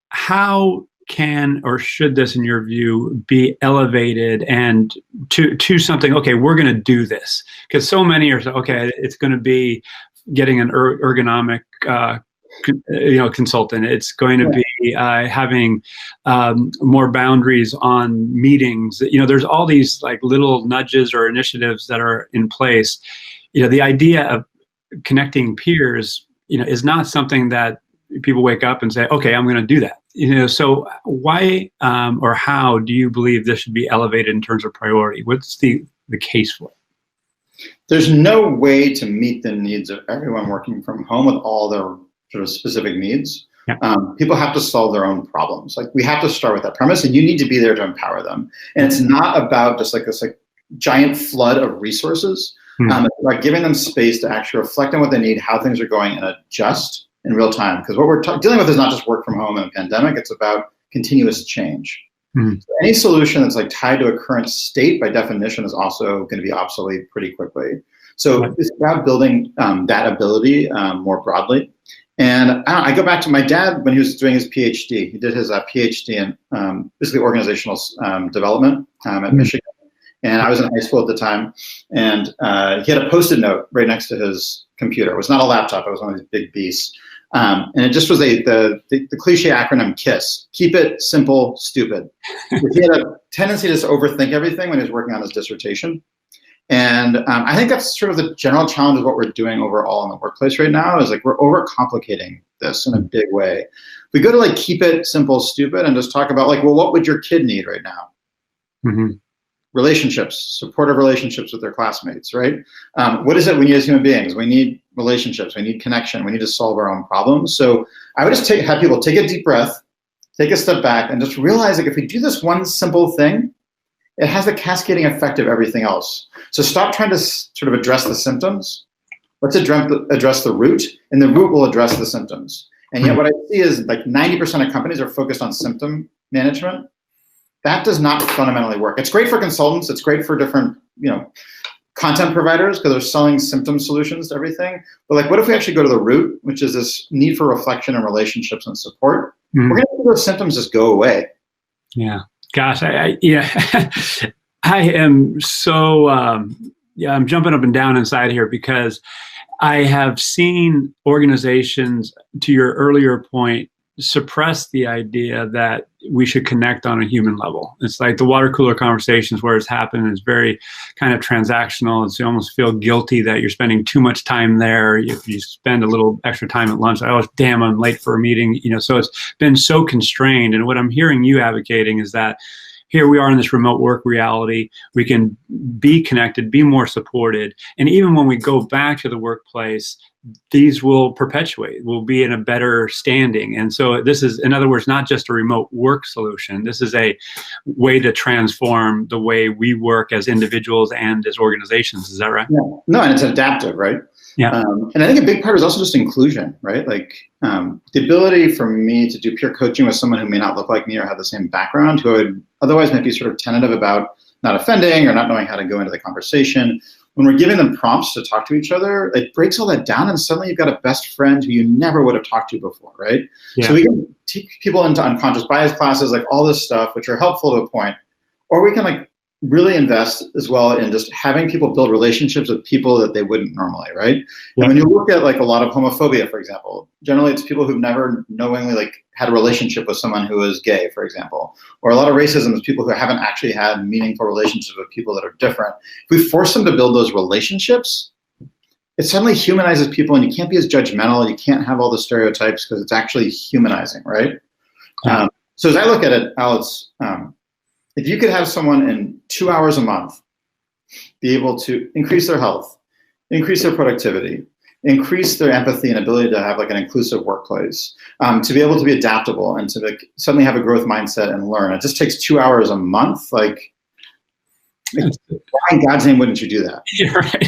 How can or should this, in your view, be elevated and to something, okay, we're going to do this? Because so many are, okay, it's going to be getting an ergonomic consultant. It's going to be having more boundaries on meetings. There's all these like little nudges or initiatives that are in place. The idea of connecting peers, is not something that people wake up and say, okay, I'm going to do that. So why or how do you believe this should be elevated in terms of priority? What's the case for it? There's no way to meet the needs of everyone working from home with all their sort of specific needs. Yeah. People have to solve their own problems. Like, we have to start with that premise, and you need to be there to empower them. And it's not about just like this giant flood of resources. It's about giving them space to actually reflect on what they need, how things are going, and adjust in real time. Because what we're dealing with is not just work from home and a pandemic, it's about continuous change. So any solution that's like tied to a current state, by definition, is also going to be obsolete pretty quickly. So it's about building that ability more broadly. And I go back to my dad when he was doing his PhD. He did his PhD in basically organizational development at Michigan. And I was in high school at the time. And he had a Post-it note right next to his computer. It was not a laptop. It was one of these big beasts. And it just was the cliche acronym KISS. Keep it simple, stupid. He had a tendency to just overthink everything when he was working on his dissertation. And I think that's sort of the general challenge of what we're doing overall in the workplace right now, is like we're overcomplicating this in a big way. We go to like keep it simple, stupid, and just talk about like, well, what would your kid need right now? Relationships, supportive relationships with their classmates, right? What is it we need as human beings? We need relationships, we need connection, we need to solve our own problems. So I would just have people take a deep breath, take a step back, and just realize like if we do this one simple thing, it has a cascading effect of everything else. So stop trying to sort of address the symptoms. Let's address the root, and the root will address the symptoms. And yet what I see is like 90% of companies are focused on symptom management. That does not fundamentally work. It's great for consultants. It's great for different, content providers, because they're selling symptom solutions to everything. But like, what if we actually go to the root, which is this need for reflection and relationships and support? We're going to see those symptoms just go away. Yeah. Gosh, I am so, I'm jumping up and down inside here, because I have seen organizations, to your earlier point, suppress the idea that we should connect on a human level. It's like the water cooler conversations where it's happened is very kind of transactional. It's, you almost feel guilty that you're spending too much time there. If you spend a little extra time at lunch, oh, damn, I'm late for a meeting. So it's been so constrained. And what I'm hearing you advocating is that here we are in this remote work reality. We can be connected, be more supported. And even when we go back to the workplace, these will perpetuate, we'll be in a better standing. And so this is, in other words, not just a remote work solution. This is a way to transform the way we work as individuals and as organizations. Is that right? Yeah. No, and it's adaptive, right? Yeah. And I think a big part is also just inclusion, right? Like the ability for me to do peer coaching with someone who may not look like me or have the same background, who would otherwise might be sort of tentative about not offending or not knowing how to go into the conversation. When we're giving them prompts to talk to each other, it breaks all that down, and suddenly you've got a best friend who you never would have talked to before, right? Yeah. So we can take people into unconscious bias classes, like all this stuff, which are helpful to a point, or we can like really invest as well in just having people build relationships with people that they wouldn't normally, right? Yeah. And when you look at like a lot of homophobia, for example, generally it's people who've never knowingly like had a relationship with someone who is gay, for example. Or a lot of racism is people who haven't actually had meaningful relationships with people that are different. If we force them to build those relationships, it suddenly humanizes people, and you can't be as judgmental. You can't have all the stereotypes, because it's actually humanizing, right? Yeah. So as I look at it, Alex, if you could have someone in 2 hours a month be able to increase their health, increase their productivity, increase their empathy and ability to have like an inclusive workplace, to be able to be adaptable and to like suddenly have a growth mindset and learn, it just takes 2 hours a month. Like, why in God's name wouldn't you do that? You're right.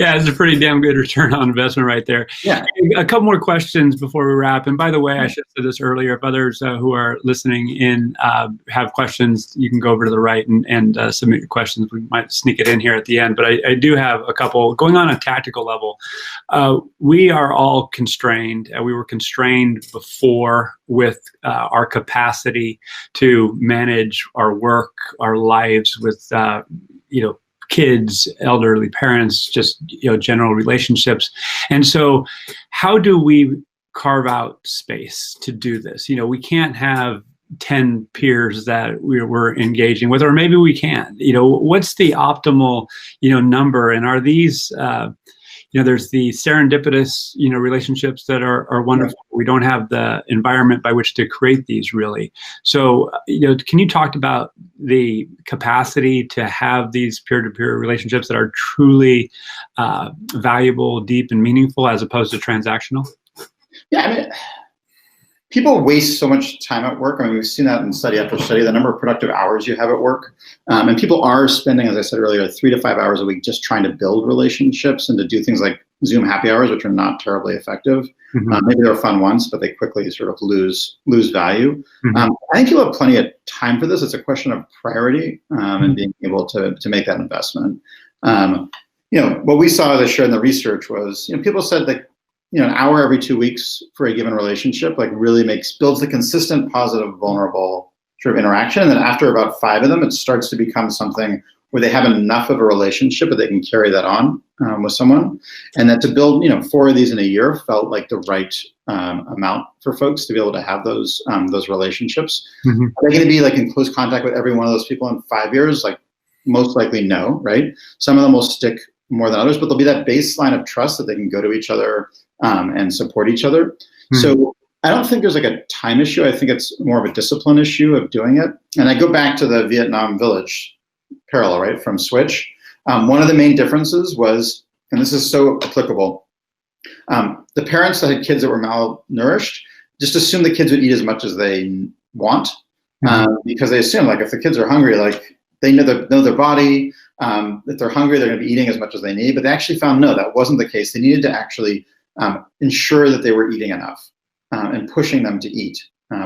Yeah, it's a pretty damn good return on investment right there. Yeah. A couple more questions before we wrap. And by the way, I should have said this earlier. If others who are listening in have questions, you can go over to the right and submit your questions. We might sneak it in here at the end. But I do have a couple going on a tactical level. We are all constrained. We were constrained before with our capacity to manage our work, our lives with kids, elderly parents, just general relationships. And so how do we carve out space to do this? We can't have 10 peers that we're engaging with, or maybe we can. What's the optimal number, and are these there's the serendipitous, relationships that are wonderful. We don't have the environment by which to create these really. So, can you talk about the capacity to have these peer-to-peer relationships that are truly valuable, deep, and meaningful as opposed to transactional? Yeah, I mean, people waste so much time at work. I mean, we've seen that in study after study, the number of productive hours you have at work. And people are spending, as I said earlier, 3 to 5 hours a week just trying to build relationships and to do things like Zoom happy hours, which are not terribly effective. Maybe they're fun once, but they quickly sort of lose value. I think you'll have plenty of time for this. It's a question of priority and being able to make that investment. What we saw this year in the research was, people said that an hour every 2 weeks for a given relationship, like really builds the consistent, positive, vulnerable sort of interaction. And then after about 5 of them, it starts to become something where they have enough of a relationship that they can carry that on with someone. And that to build, 4 of these in a year felt like the right amount for folks to be able to have those relationships. Are they going to be like in close contact with every one of those people in 5 years? Like most likely no, right? Some of them will stick more than others, but there'll be that baseline of trust that they can go to each other and support each other. So I don't think there's like a time issue. I think it's more of a discipline issue of doing it. And I go back to the Vietnam Village parallel, right, from Switch. One of the main differences was, and this is so applicable, the parents that had kids that were malnourished just assumed the kids would eat as much as they want because they assume, like, if the kids are hungry, like, they know their body. If they're hungry, they're going to be eating as much as they need. But they actually found, no, that wasn't the case. They needed to actually ensure that they were eating enough and pushing them to eat,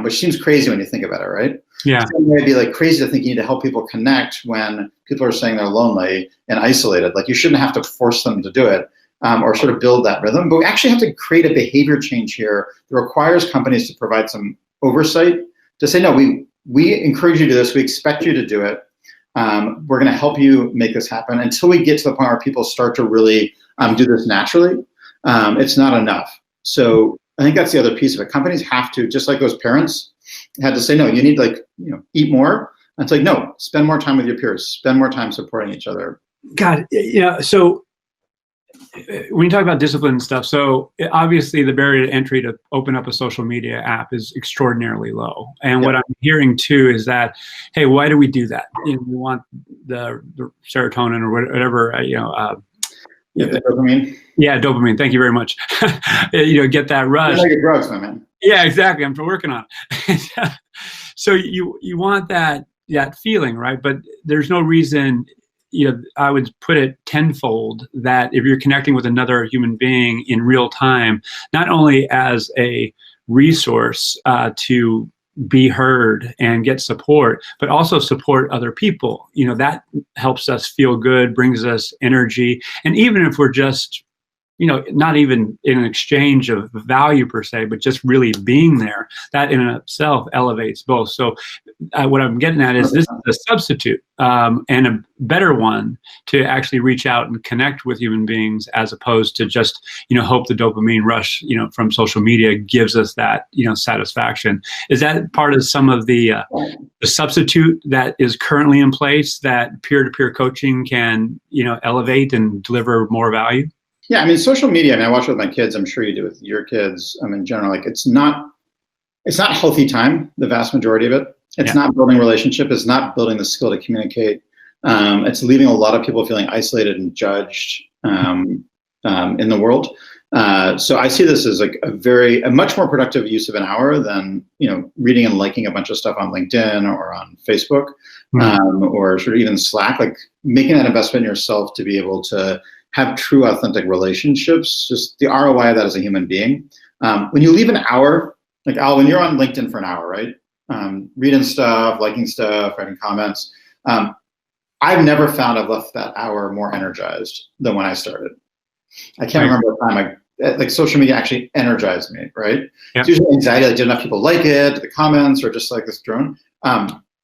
which seems crazy when you think about it, right? Yeah. It might be like crazy to think you need to help people connect when people are saying they're lonely and isolated. Like, you shouldn't have to force them to do it or sort of build that rhythm. But we actually have to create a behavior change here that requires companies to provide some oversight to say, no, we encourage you to do this. We expect you to do it. We're going to help you make this happen until we get to the point where people start to really do this naturally. It's not enough. So I think that's the other piece of it. Companies have to, just like those parents had to say, no, you need eat more. And it's like, no, spend more time with your peers, spend more time supporting each other. God, so when you talk about discipline and stuff, so obviously the barrier to entry to open up a social media app is extraordinarily low. And what I'm hearing too is that, hey, why do we do that? We want the serotonin or whatever, the dopamine. Yeah, dopamine. Thank you very much. Get that rush. Like drugs, my man. Yeah, exactly. I'm working on it. So you want that feeling, right? But there's no reason. I would put it tenfold that if you're connecting with another human being in real time, not only as a resource to be heard and get support, but also support other people, that helps us feel good, brings us energy. And even if we're just, not even in an exchange of value per se, but just really being there, that in itself elevates both. So what I'm getting at is this is a substitute and a better one to actually reach out and connect with human beings as opposed to just, hope the dopamine rush, from social media gives us that, satisfaction. Is that part of some of the substitute that is currently in place that peer-to-peer coaching can, elevate and deliver more value? Yeah, I mean, social media, I watch it with my kids. I'm sure you do with your kids. In general, like it's not healthy time, the vast majority of it. It's not building relationship. It's not building the skill to communicate. It's leaving a lot of people feeling isolated and judged in the world. So I see this as like a much more productive use of an hour than, reading and liking a bunch of stuff on LinkedIn or on Facebook or sort of even Slack, like making that investment in yourself to be able to have true, authentic relationships, just the ROI of that as a human being. When you leave an hour, like Al, when you're on LinkedIn for an hour, right? Reading stuff, liking stuff, writing comments. I've never found I've left that hour more energized than when I started. I can't remember a time social media actually energized me, right? Yep. It's usually anxiety, like did enough people like it, the comments, or just like this drone.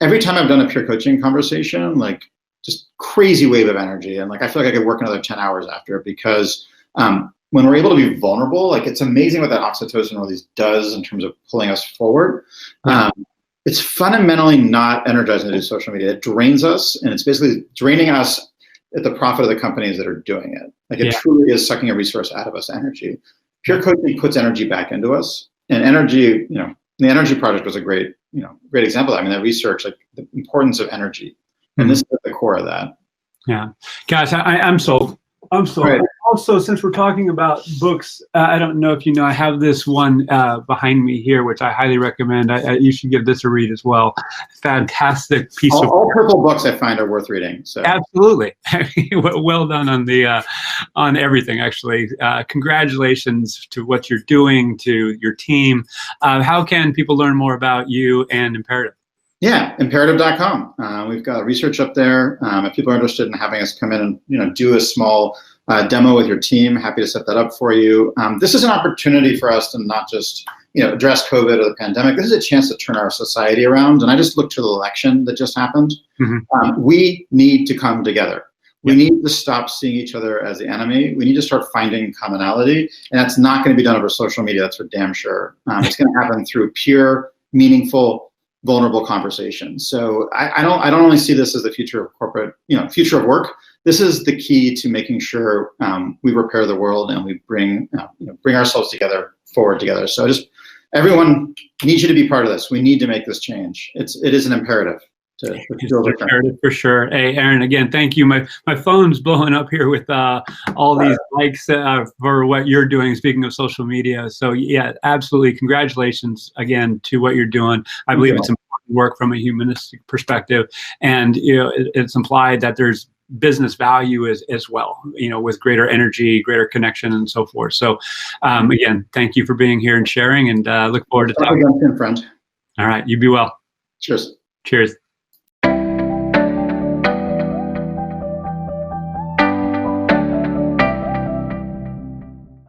Every time I've done a peer coaching conversation, like just crazy wave of energy. And like, I feel like I could work another 10 hours after it because when we're able to be vulnerable, like it's amazing what that oxytocin release does in terms of pulling us forward. It's fundamentally not energizing to do social media. It drains us, and it's basically draining us at the profit of the companies that are doing it. Like it truly is sucking a resource out of us, energy. Pure coaching puts energy back into us, and energy, the energy project was a great example. I mean, that research, like the importance of energy, and this is at the core of that. Yeah, guys, I'm sold. I'm sold. Right. Also, since we're talking about books, I don't know if you know, I have this one behind me here, which I highly recommend. You should give this a read as well. Fantastic piece of all purple books I find are worth reading. So absolutely, well done on the on everything. Actually, congratulations to what you're doing, to your team. How can people learn more about you and Imperative? Yeah, imperative.com. We've got research up there. If people are interested in having us come in and do a small demo with your team, happy to set that up for you. This is an opportunity for us to not just address COVID or the pandemic. This is a chance to turn our society around. And I just looked to the election that just happened. We need to come together. We need to stop seeing each other as the enemy. We need to start finding commonality. And that's not going to be done over social media. That's for damn sure. It's going to happen through pure, meaningful, vulnerable conversations. So I don't only see this as the future of corporate, future of work. This is the key to making sure we repair the world and we bring ourselves forward together. So everyone needs you to be part of this. We need to make this change. It is an imperative. Imperative for sure. Hey, Aaron, again, thank you. My phone's blowing up here with all these likes for what you're doing, speaking of social media. So yeah, absolutely. Congratulations again to what you're doing. I believe it's important work from a humanistic perspective. And it's implied that there's business value as well, with greater energy, greater connection, and so forth. So again, thank you for being here and sharing, and look forward to talking. Again, friend. All right. You be well. Cheers. Cheers.